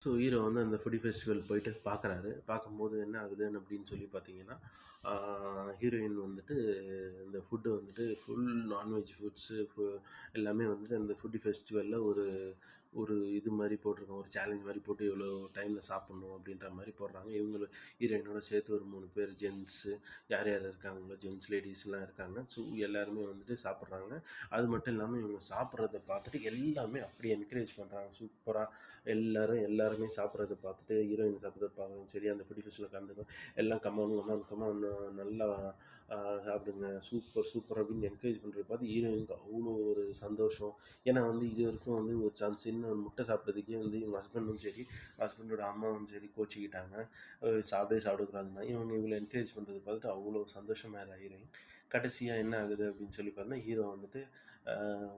So hero வந்து அந்த foodie festival போயிட்டு பார்க்குறாரு. பார்க்கும்போது என்ன ஆகுதுன்னு அப்படின்னு சொல்லி பார்த்தீங்கன்னா, ஹீரோயின் வந்துட்டு இந்த ஃபுட்டு வந்துட்டு ஃபுல் நான்வெஜ் ஃபுட்ஸு எல்லாமே வந்துட்டு அந்த ஃபுடி ஃபெஸ்டிவல்ல ஒரு ஒரு இது மாரி போட்டிருக்காங்க. ஒரு சேலஞ்ச் மாரி போட்டு இவ்வளோ டைம்ல சாப்பிடணும் அப்படின்ற மாரி போடுறாங்க. ஹீரோயினோட சேர்த்து ஒரு 3 பேர் ஜென்ட்ஸு யார் யார் இருக்காங்களோ ஜென்ட்ஸ், லேடீஸ்லாம் இருக்காங்க. ஸோ எல்லாருமே வந்துட்டு சாப்பிடுறாங்க. அது மட்டும் இல்லாம இவங்க சாப்பிடுறத பார்த்துட்டு எல்லாமே அப்படியே என்கரேஜ் பண்றாங்க. சூப்பரா எல்லாருமே சாப்பிடுறத பார்த்துட்டு ஹீரோயின் சாப்பிடுறத பார்க்கவும் சரி, அந்த ஃபுடி ஃபெஸ்டிவல்ல கலந்துக்க எல்லாம் கமான், கமான், கமான் நல்லா சாப்பிடுங்க. சூப்பர், சூப்பர் அப்படின்னு என்கரேஜ் பண்றத பார்த்து ஹீரோயினுக்கு அவ்வளோ ஒரு சந்தோஷம். ஏன்னா வந்து இதுவரைக்கும் வந்து ஒரு சின்ன ஒரு முட்டை சாப்பிட்டதுக்கே வந்து இவங்க ஹஸ்பண்டும் சரி, ஹஸ்பண்டோட அம்மாவும் சரி கோச்சிக்கிட்டாங்க. சாப்பிடவே சாப்பிடக்கூடாதுன்னா, இவங்க இவங்கள என்கரேஜ் பண்றத பார்த்துட்டு அவ்வளோ சந்தோஷமாயிடுறா ஹீரோயின். கடைசியா என்ன ஆகுது அப்படின்னு சொல்லி பார்த்தா, ஹீரோ வந்துட்டு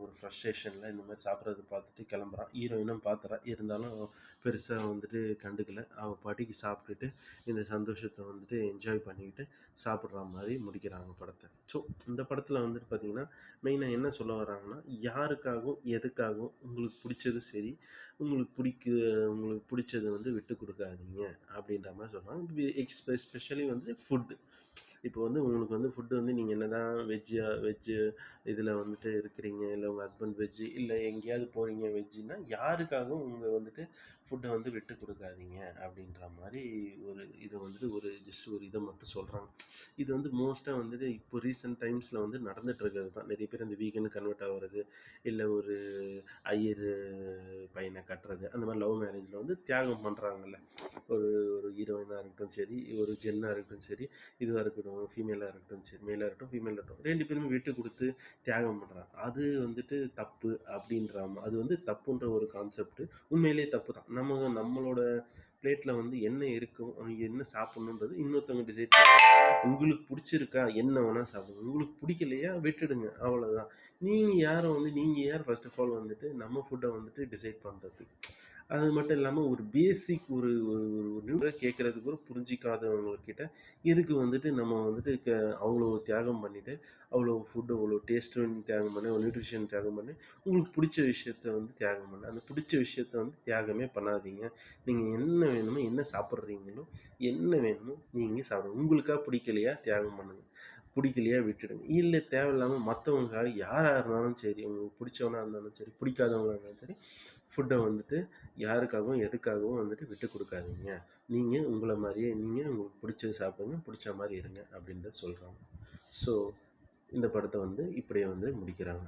ஒரு ஃப்ரஸ்ட்ரேஷன்ல இந்த மாரி சாப்பிட்றத பார்த்துட்டு கிளம்புறான். ஹீரோயினும் பார்த்துறா. இருந்தாலும் பெருசா வந்துட்டு கண்டுக்கல. அவ பாட்டுக்கு சாப்பிட்டுட்டு இந்த சந்தோஷத்த வந்துட்டு என்ஜாய் பண்ணிக்கிட்டு சாப்பிடுறா மாரி முடிக்கிறாங்க படத்த. ஸோ இந்த படத்துல வந்துட்டு பார்த்தீங்கன்னா, மெயினா என்ன சொல்ல வராங்கன்னா, யாருக்காகவும், எதுக்காகவும் உங்களுக்கு புடிச்சது சரி, உங்களுக்கு பிடிக்க உங்களுக்கு பிடிச்சத வந்து விட்டுக் குடுக்காதீங்க அப்படின்ற மாரி சொல்றாங்க. எஸ்பெஷலி வந்து ஃபுட். இப்போ வந்து உங்களுக்கு வந்து ஃபுட் வந்து நீங்க என்னதான் வெஜ்ஜு இதில் வந்துட்டு இருக்கிறீங்க, இல்லை உங்கள் ஹஸ்பண்ட் வெஜ்ஜு, இல்லை எங்கேயாவது போகிறீங்க வெஜ்ஜுன்னா யாருக்காகவும் உங்கள் வந்துட்டு ஃபுட்டை வந்து விட்டு கொடுக்காதீங்க அப்படின்ற மாதிரி ஒரு இதை வந்துட்டு ஒரு ஜஸ்ட் ஒரு இதை மட்டும் சொல்கிறாங்க. இது வந்து மோஸ்ட்டாக வந்துட்டு இப்போ ரீசெண்ட் டைம்ஸில் வந்து நடந்துட்டு இருக்கிறது தான். நிறைய பேர் அந்த வீகன் கன்வெர்ட் ஆகிறது, இல்லை ஒரு ஐயர் பையனை கட்டுறது, அந்த மாதிரி லவ் மேரேஜில் வந்து தியாகம் பண்ணுறாங்கல்ல. ஒரு ஒரு ஹீரோயினாக இருக்கட்டும் சரி, ஒரு ஜென்னாக இருக்கட்டும் சரி, இதுவாக இருக்கட்டும், ஃபீமேலாக இருக்கட்டும் சரி, மேலாக இருக்கட்டும் ஃபீமேலாக இருக்கட்டும், 2 பேருமே விட்டு கொடுத்து தியாகம் பண்ணுறாங்க. அது வந்துட்டு தப்பு அப்படின்றாம அது வந்து தப்புன்ற ஒரு கான்செப்ட் உண்மையிலேயே தப்பு தான். நம்மளோட பிளேட்டில் வந்து என்ன இருக்கும், என்ன சாப்பிடணுன்றது இன்னொருத்தவங்க டிசைட் பண்ணுறாங்க. உங்களுக்கு பிடிச்சிருக்கா என்ன வேணால் சாப்பிடுங்க, உங்களுக்கு பிடிக்கலையா விட்டுடுங்க, அவ்வளோதான். நீங்கள் யார் ஃபர்ஸ்ட் ஆஃப் ஆல் வந்துட்டு நம்ம ஃபுட்டை வந்துட்டு டிசைட் பண்ணுறது. அது மட்டும் இல்லாமல் ஒரு பேசிக் ஒரு கேட்குறதுக்கு கூட புரிஞ்சிக்காதவங்கக்கிட்ட எதுக்கு வந்துட்டு நம்ம வந்துட்டு அவ்வளோ தியாகம் பண்ணிவிட்டு அவ்வளோ ஃபுட்டு அவ்வளோ டேஸ்ட்டுன்னு தியாகம் பண்ணி அவ்வளோ நியூட்ரிஷன் தியாகம் பண்ணி உங்களுக்கு பிடிச்ச விஷயத்த வந்து தியாகம் பண்ணி அந்த பிடிச்ச விஷயத்த வந்து தியாகமே பண்ணாதீங்க. நீங்கள் என்ன வேணுமோ என்ன சாப்பிட்றீங்களோ என்ன வேணுமோ நீங்கள் சாப்பிடுங்க. உங்களுக்காக பிடிக்கலையா தியாகம் பண்ணுங்கள், பிடிக்கலையா விட்டுடுங்க. இல்லை தேவையில்லாமல் மற்றவங்களுக்காக யாராக இருந்தாலும் சரி, உங்களுக்கு பிடிச்சவனா இருந்தாலும் சரி பிடிக்காதவங்களாக இருந்தாலும் சரி ஃபுட்டை வந்துட்டு யாருக்காகவும் எதுக்காகவும் வந்துட்டு விட்டு கொடுக்காதீங்க. நீங்கள் உங்களை மாதிரியே நீங்கள் உங்களுக்கு பிடிச்சது சாப்பிடுங்க, பிடிச்ச மாதிரி இருங்க அப்படின்றத சொல்கிறாங்க. ஸோ இந்த படத்தை வந்து இப்படியே வந்து முடிக்கிறாங்க.